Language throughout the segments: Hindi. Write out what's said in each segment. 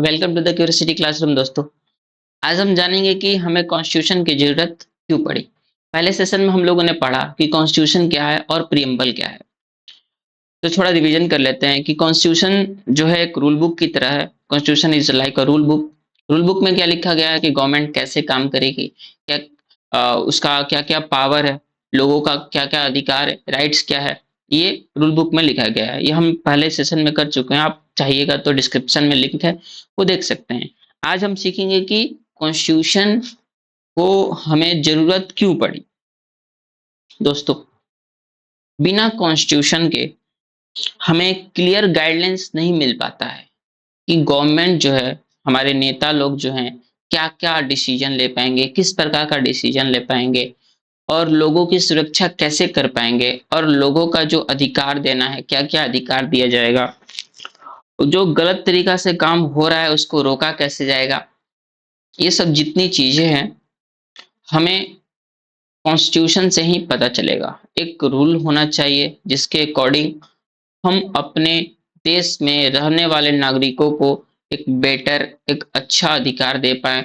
Welcome to the curiosity classroom दोस्तों। आज हम जानेंगे कि हमें कॉन्स्टिट्यूशन की जरूरत क्यों पड़ी। पहले सेशन में हम लोगों ने पढ़ा कि कॉन्स्टिट्यूशन क्या है और प्रीएम्बल क्या है। तो थोड़ा रिवीजन कर लेते हैं कि कॉन्स्टिट्यूशन जो है एक रूल बुक की तरह है। Constitution is like a rule book. Rule book में क्या लिखा गया है कि गवर्नमेंट कैसे काम करेगी, क्या उसका क्या क्या पावर है, लोगों का क्या क्या अधिकार है, राइट्स क्या है। ये रूल बुक में लिखा गया है। ये हम पहले सेशन में कर चुके हैं। आप चाहिएगा तो डिस्क्रिप्शन में लिंक है, वो देख सकते हैं। आज हम सीखेंगे कि कॉन्स्टिट्यूशन को हमें जरूरत क्यों पड़ी। दोस्तों, बिना कॉन्स्टिट्यूशन के हमें क्लियर गाइडलाइंस नहीं मिल पाता है कि गवर्नमेंट जो है, हमारे नेता लोग जो हैं, क्या क्या डिसीजन ले पाएंगे, किस प्रकार का डिसीजन ले पाएंगे और लोगों की सुरक्षा कैसे कर पाएंगे, और लोगों का जो अधिकार देना है क्या क्या अधिकार दिया जाएगा, जो गलत तरीका से काम हो रहा है उसको रोका कैसे जाएगा। ये सब जितनी चीजें हैं हमें कॉन्स्टिट्यूशन से ही पता चलेगा। एक रूल होना चाहिए जिसके अकॉर्डिंग हम अपने देश में रहने वाले नागरिकों को एक बेटर, एक अच्छा अधिकार दे पाए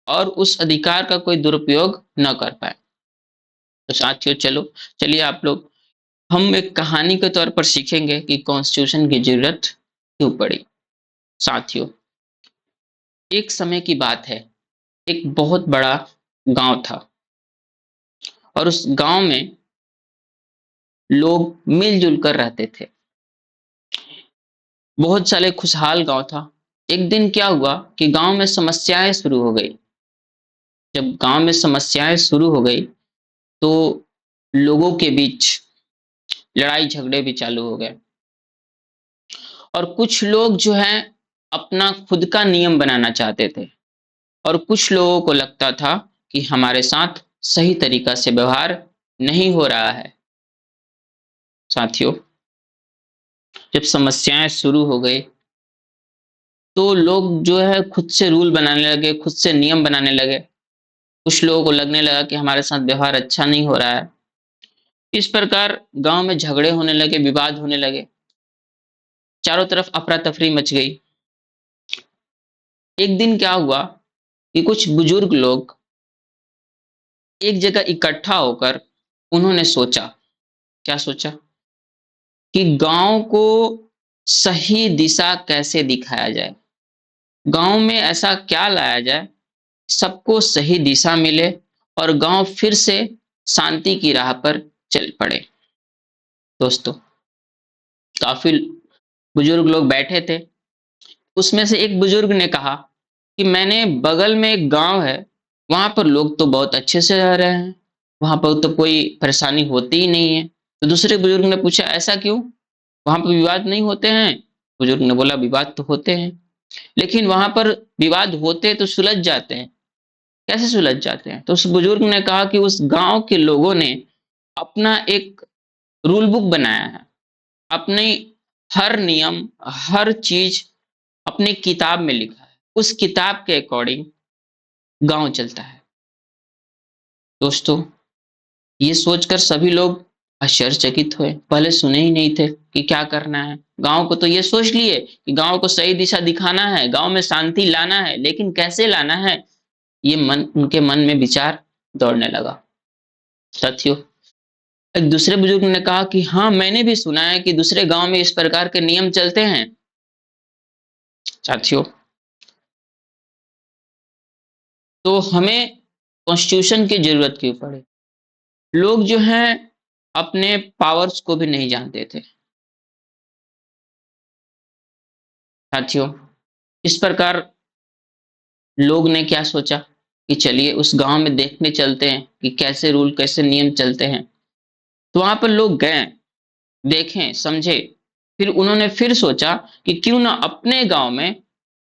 और उस अधिकार का कोई दुरुपयोग न कर पाए। तो साथियों, चलिए आप लोग, हम एक कहानी के तौर पर सीखेंगे कि कॉन्स्टिट्यूशन की जरूरत क्यों पड़ी। साथियों, एक समय की बात है, एक बहुत बड़ा गांव था और उस गांव में लोग मिलजुल कर रहते थे। बहुत सारे खुशहाल गांव था। एक दिन क्या हुआ कि गांव में समस्याएं शुरू हो गई। जब गांव में समस्याएं शुरू हो गई तो लोगों के बीच लड़ाई झगड़े भी चालू हो गए और कुछ लोग जो हैं अपना खुद का नियम बनाना चाहते थे और कुछ लोगों को लगता था कि हमारे साथ सही तरीका से व्यवहार नहीं हो रहा है। साथियों, जब समस्याएं शुरू हो गई तो लोग जो है खुद से रूल बनाने लगे, खुद से नियम बनाने लगे। कुछ लोगों को लगने लगा कि हमारे साथ व्यवहार अच्छा नहीं हो रहा है। इस प्रकार गांव में झगड़े होने लगे, विवाद होने लगे, चारों तरफ अफरा तफरी मच गई। एक दिन क्या हुआ कि कुछ बुजुर्ग लोग एक जगह इकट्ठा होकर उन्होंने सोचा, क्या सोचा कि गांव को सही दिशा कैसे दिखाया जाए, गांव में ऐसा क्या लाया जाए सबको सही दिशा मिले और गांव फिर से शांति की राह पर चल पड़े। दोस्तों, काफी बुजुर्ग लोग बैठे थे। उसमें से एक बुजुर्ग ने कहा कि मैंने बगल में एक गांव है, वहां पर लोग तो बहुत अच्छे से रह रहे हैं, वहां पर तो कोई परेशानी होती ही नहीं है। तो दूसरे बुजुर्ग ने पूछा, ऐसा क्यों, वहां पर विवाद नहीं होते हैं? बुजुर्ग ने बोला, विवाद तो होते हैं, लेकिन वहां पर विवाद होते तो सुलझ जाते हैं। कैसे सुलझ जाते हैं? तो उस बुजुर्ग ने कहा कि उस गांव के लोगों ने अपना एक रूल बुक बनाया है। अपने हर नियम, हर चीज अपनी किताब में लिखा है। उस किताब के अकॉर्डिंग गांव चलता है। दोस्तों, ये सोचकर सभी लोग आश्चर्यचकित हुए। पहले सुने ही नहीं थे कि क्या करना है। गांव को तो ये सोच लिए कि गांव को सही दिशा दिखाना है, गांव में शांति लाना है, लेकिन कैसे लाना है, ये मन उनके मन में विचार दौड़ने लगा। साथियों, एक दूसरे बुजुर्ग ने कहा कि हाँ, मैंने भी सुना है कि दूसरे गांव में इस प्रकार के नियम चलते हैं। साथियों, तो हमें कॉन्स्टिट्यूशन की जरूरत क्यों पड़ी? लोग जो हैं अपने पावर्स को भी नहीं जानते थे। साथियों, इस प्रकार लोग ने क्या सोचा कि चलिए उस गांव में देखने चलते हैं कि कैसे रूल, कैसे नियम चलते हैं। तो वहां पर लोग गए, देखें, समझे। फिर उन्होंने फिर सोचा कि क्यों ना अपने गांव में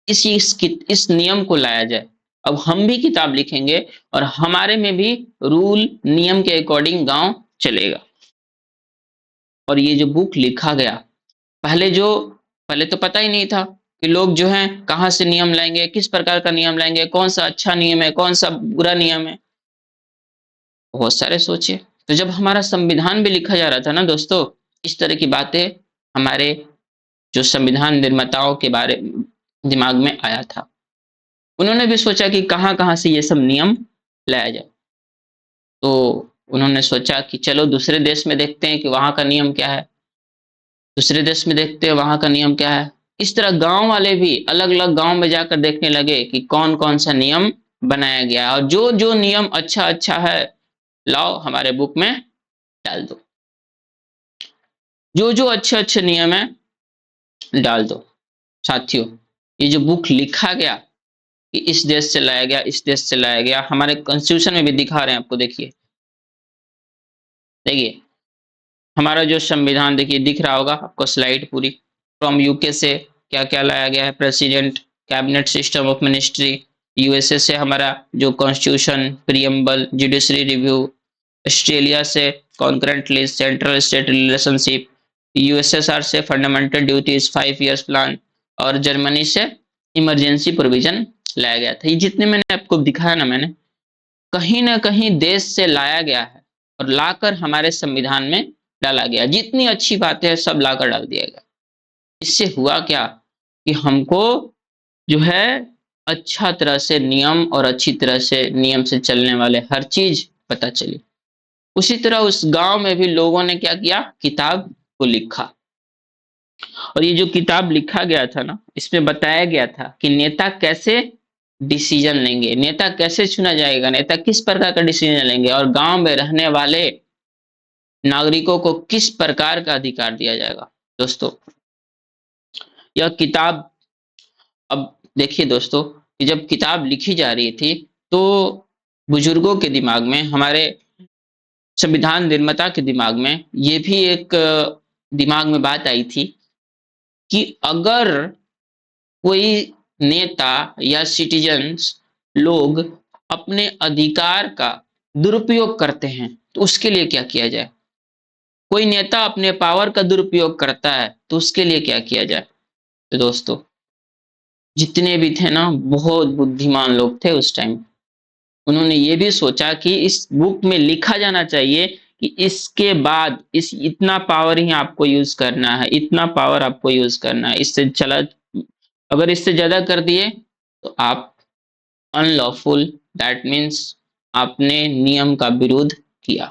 इस नियम को लाया जाए। अब हम भी किताब लिखेंगे और हमारे में भी रूल नियम के अकॉर्डिंग गांव चलेगा। और ये जो बुक लिखा गया, पहले तो पता ही नहीं था कि लोग जो हैं कहाँ से नियम लाएंगे, किस प्रकार का नियम लाएंगे, कौन सा अच्छा नियम है, कौन सा बुरा नियम है। बहुत सारे सोचे। तो जब हमारा संविधान भी लिखा जा रहा था ना दोस्तों, इस तरह की बातें हमारे जो संविधान निर्माताओं के बारे दिमाग में आया था। उन्होंने भी सोचा कि कहाँ-कहाँ से ये सब नियम लाया जाए। तो उन्होंने सोचा कि चलो दूसरे देश में देखते हैं कि वहाँ का नियम क्या है, दूसरे देश में देखते हैं वहाँ का नियम क्या है। इस तरह गाँव वाले भी अलग-अलग गाँव में जाकर देखने लगे कि कौन-कौन सा नियम बनाया गया है और जो-जो नियम अच्छा-अच्छा है, लाओ हमारे बुक में डाल दो। जो-जो अच्छे-अच्छे नियम हैं, डाल दो। साथियों, ये जो बुक लिखा गया कि इस देश से लाया गया, इस देश से लाया गया, हमारे कॉन्स्टिट्यूशन में भी दिखा रहे हैं आपको देखिए। देखिए, हमारा जो संविधान देखिए दिख रहा होगा आपको स्लाइड पूरी। फ्रॉम यूके से क्या-क्या लाया गया है, president, cabinet system of ministry, USA से हमारा जो constitution, preamble, judiciary review, Australia से concurrent list, central state relationship, USSR से फंडामेंटल ड्यूटीज 5 इयर्स प्लान और जर्मनी से इमरजेंसी प्रोविजन लाया गया था। ये जितने मैंने आपको दिखाया ना मैंने, कहीं न कहीं देश से लाया गया है और लाकर हमारे संविधान में डाला गया। जितनी अच्छी बातें हैं सब लाकर डाल दिया गया। इससे हुआ क्या कि हमको जो है अच्छा तरह से नियम और अच्छी तरह से नियम से चलने वाले हर चीज़ पता चली। उसी तरह उस गाँव में भी लोगों ने क्या किया, किताब को लिखा। और ये जो किताब लिखा गया था ना, इसमें बताया गया था कि नेता कैसे डिसीजन लेंगे, नेता कैसे चुना जाएगा, नेता किस प्रकार का डिसीजन लेंगे और गाँव में रहने वाले नागरिकों को किस प्रकार का अधिकार दिया जाएगा। दोस्तों, यह किताब, अब देखिए दोस्तों कि जब किताब लिखी जा रही थी तो बुजुर्गों के दिमाग में, हमारे संविधान निर्माता के दिमाग में ये भी एक दिमाग में बात आई थी कि अगर कोई नेता या सिटीजन्स लोग अपने अधिकार का दुरुपयोग करते हैं तो उसके लिए क्या किया जाए। कोई नेता अपने पावर का दुरुपयोग करता है तो उसके लिए क्या किया जाए। तो दोस्तों, जितने भी थे ना बहुत बुद्धिमान लोग थे उस टाइम। उन्होंने ये भी सोचा कि इस बुक में लिखा जाना चाहिए कि इसके बाद इस इतना पावर ही आपको यूज करना है, इतना पावर आपको यूज करना है, इससे चला अगर इससे ज्यादा कर दिए तो आप अनलॉफुल, दैट मीन्स आपने नियम का विरोध किया।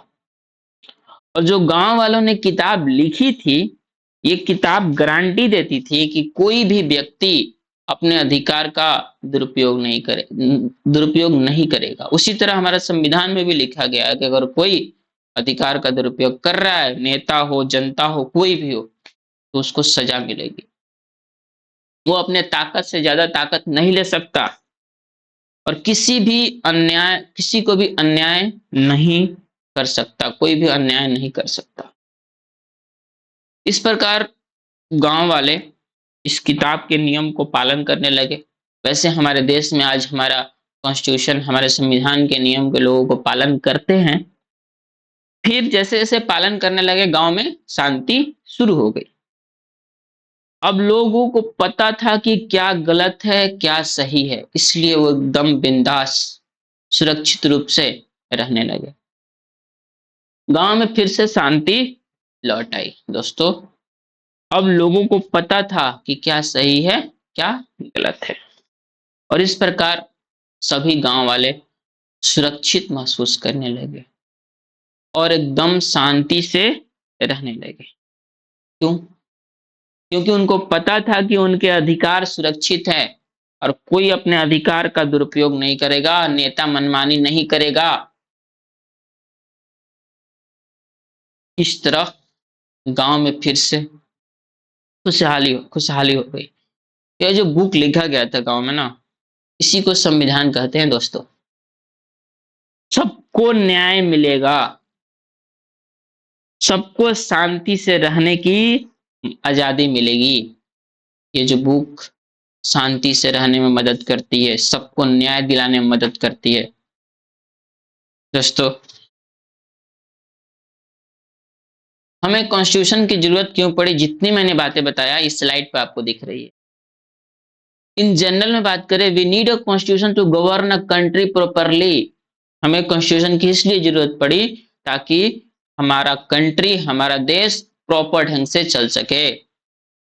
और जो गांव वालों ने किताब लिखी थी, ये किताब गारंटी देती थी कि कोई भी व्यक्ति अपने अधिकार का दुरुपयोग नहीं करेगा। उसी तरह हमारा संविधान में भी लिखा गया है कि अगर कोई अधिकार का दुरुपयोग कर रहा है, नेता हो, जनता हो, कोई भी हो, तो उसको सजा मिलेगी। वो अपने ताकत से ज्यादा ताकत नहीं ले सकता और किसी को भी अन्याय नहीं कर सकता, कोई भी अन्याय नहीं कर सकता। इस प्रकार गांव वाले इस किताब के नियम को पालन करने लगे। वैसे हमारे देश में आज हमारा कॉन्स्टिट्यूशन, हमारे संविधान के नियम के लोगों को पालन करते हैं। फिर जैसे-जैसे पालन करने लगे गाँव में शांति शुरू हो गई। अब लोगों को पता था कि क्या गलत है, क्या सही है, इसलिए वो एकदम बिंदास सुरक्षित रूप से रहने लगे। गाँव में फिर से शांति लौट आई। दोस्तों, अब लोगों को पता था कि क्या सही है, क्या गलत है और इस प्रकार सभी गाँव वाले सुरक्षित महसूस करने लगे और एकदम शांति से रहने लगे। क्यों? क्योंकि उनको पता था कि उनके अधिकार सुरक्षित हैं और कोई अपने अधिकार का दुरुपयोग नहीं करेगा, नेता मनमानी नहीं करेगा। इस तरह गाँव में फिर से खुशहाली हो गई। यह जो बुक लिखा गया था गाँव में ना, इसी को संविधान कहते हैं दोस्तों। सबको न्याय मिलेगा, सबको शांति से रहने की आजादी मिलेगी। ये जो बुक शांति से रहने में मदद करती है, सबको न्याय दिलाने में मदद करती है। दोस्तों, हमें कॉन्स्टिट्यूशन की जरूरत क्यों पड़ी, जितनी मैंने बातें बताया इस स्लाइड पे आपको दिख रही है। इन जनरल में बात करें, we need a constitution to govern a country properly. हमें कॉन्स्टिट्यूशन की इसलिए जरूरत पड़ी ताकि हमारा कंट्री, हमारा देश प्रॉपर ढंग से चल सके।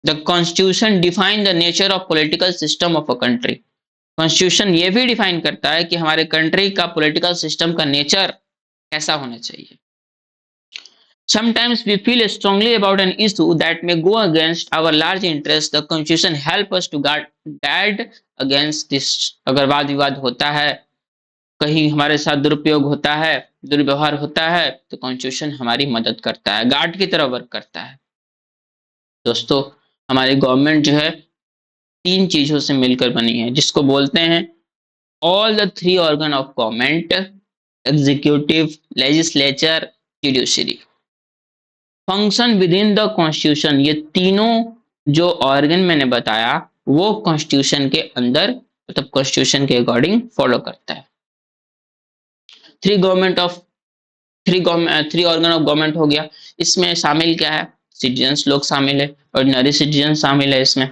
The constitution define the nature of political system of a country. Constitution ये भी डिफाइन करता है कि हमारे कंट्री का पॉलिटिकल सिस्टम का नेचर कैसा होना चाहिए। Sometimes we feel strongly about an issue that may go against our large interests. The Constitution help us to guard against this. अगर वाद विवाद होता है, कहीं हमारे साथ दुरुपयोग होता है, दुर्व्यवहार होता है, तो कॉन्स्टिट्यूशन हमारी मदद करता है, गार्ड की तरह वर्क करता है। दोस्तों, हमारी गवर्नमेंट जो है 3 चीजों से मिलकर बनी है, जिसको बोलते हैं all the 3 organ of government: executive, legislature, judiciary. Function with in the constitution. ये तीनों जो ऑर्गन मैंने बताया वो कॉन्स्टिट्यूशन के अंदर, मतलब कॉन्स्टिट्यूशन के अकॉर्डिंग फॉलो करता है। थ्री ऑर्गन ऑफ गवर्नमेंट हो गया। इसमें शामिल क्या है? सिटीजन्स लोग शामिल है, ऑर्डिनरी सिटीजन शामिल है। इसमें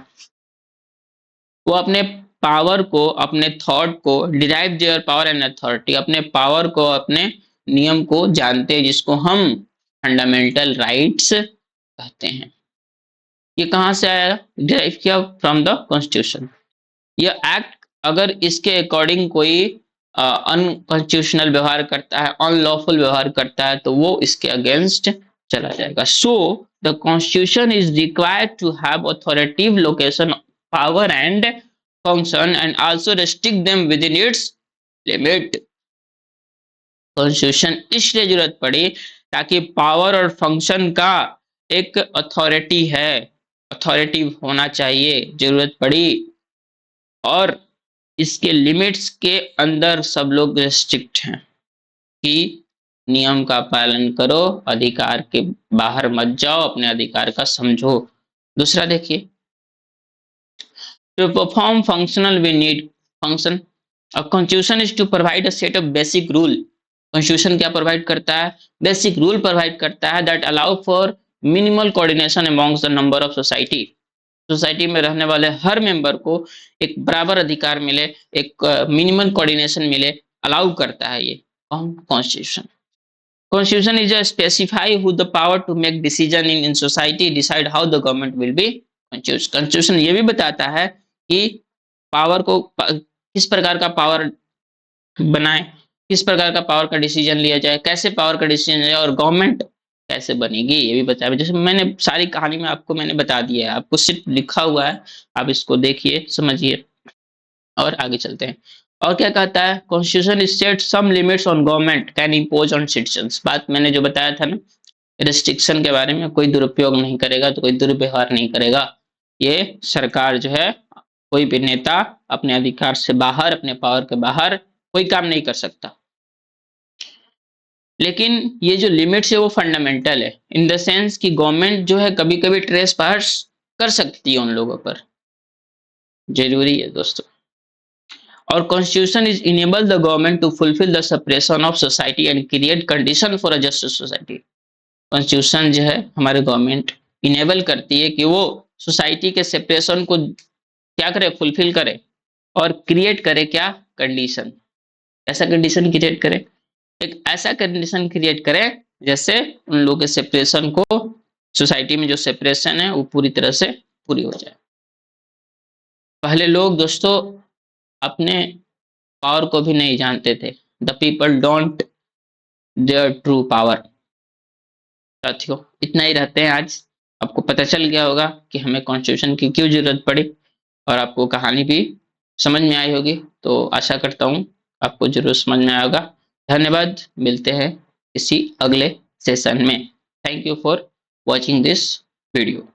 वो अपने पावर को, अपने थॉट को, derive their power and authority, अपने पावर को, अपने नियम को जानते हैं, जिसको हम फंडामेंटल राइट्स कहते हैं। ये कहाँ से आया? डिराइव किया फ्रॉम द कॉन्स्टिट्यूशन। ये एक्ट अगर इसके अकॉर्डिंग कोई अनकॉन्स्टिट्यूशनल व्यवहार करता है, अनलॉफुल व्यवहार करता है, तो वो इसके अगेंस्ट चला जाएगा। So the constitution is required to have authoritative location, power and function and also restrict them within its limit. Constitution इसलिए जरूरत पड़ी ताकि पावर और फंक्शन का एक अथॉरिटी है, अथॉरिटिव होना चाहिए, जरूरत पड़ी, और इसके लिमिट्स के अंदर सब लोग रेस्ट्रिक्ट हैं कि नियम का पालन करो, अधिकार के बाहर मत जाओ, अपने अधिकार का समझो। दूसरा देखिए, to perform functional we need function. A constitution is to provide a set of basic rule. Constitution क्या प्रोवाइड करता है? बेसिक रूल प्रोवाइड करता है that allow for minimal coordination amongst the number of society. Society में रहने वाले हर मेंबर को एक बराबर अधिकार मिले, एक मिनिमल कोऑर्डिनेशन मिले, अलाउ करता है ये constitution. Constitution is specify who the power to make decision in society, decide how the government will be. Constitution ये भी बताता है कि पावर को किस प्रकार का पावर बनाए, किस प्रकार का पावर का डिसीजन लिया जाए, कैसे पावर का डिसीजन लिया, और गवर्नमेंट कैसे बनेगी ये भी बताया। जैसे मैंने सारी कहानी में आपको मैंने बता दिया है, आपको सिर्फ लिखा हुआ है, आप इसको देखिए, समझिए, और आगे चलते हैं। और क्या कहता है? Constitution set some limits on government can impose on citizens. बात मैंने जो बताया था ना, रिस्ट्रिक्शन के बारे में, कोई दुरुपयोग नहीं करेगा, तो कोई दुर्व्यवहार नहीं करेगा। ये सरकार जो है, कोई भी नेता अपने अधिकार से बाहर, अपने पावर के बाहर कोई काम नहीं कर सकता। लेकिन ये जो लिमिट्स है वो फंडामेंटल है, इन द सेंस कि गवर्नमेंट जो है कभी कभी ट्रेस पास कर सकती है उन लोगों पर, जरूरी है दोस्तों। और constitution is enable the government to fulfil the separation of society and create condition for a just society. Constitution जो है हमारे गवर्नमेंट इनेबल करती है कि वो सोसाइटी के सेपरेशन को क्या करे? फुलफिल करे, और क्रिएट करे क्या? कंडीशन। ऐसा कंडीशन क्रिएट करे, एक ऐसा कंडीशन क्रिएट करें जैसे उन लोगों के सेपरेशन को, सोसाइटी में जो सेपरेशन है वो पूरी तरह से पूरी हो जाए। पहले लोग दोस्तों अपने पावर को भी नहीं जानते थे। The people don't their true power. साथियों, इतना ही रहते हैं आज। आपको पता चल गया होगा कि हमें कॉन्स्टिट्यूशन की क्यों जरूरत पड़ी, और आपको कहानी भी समझ में आई होगी। तो आशा करता हूँ आपको जरूर समझ में आएगा। धन्यवाद, मिलते हैं किसी अगले सेशन में। Thank you for watching this video.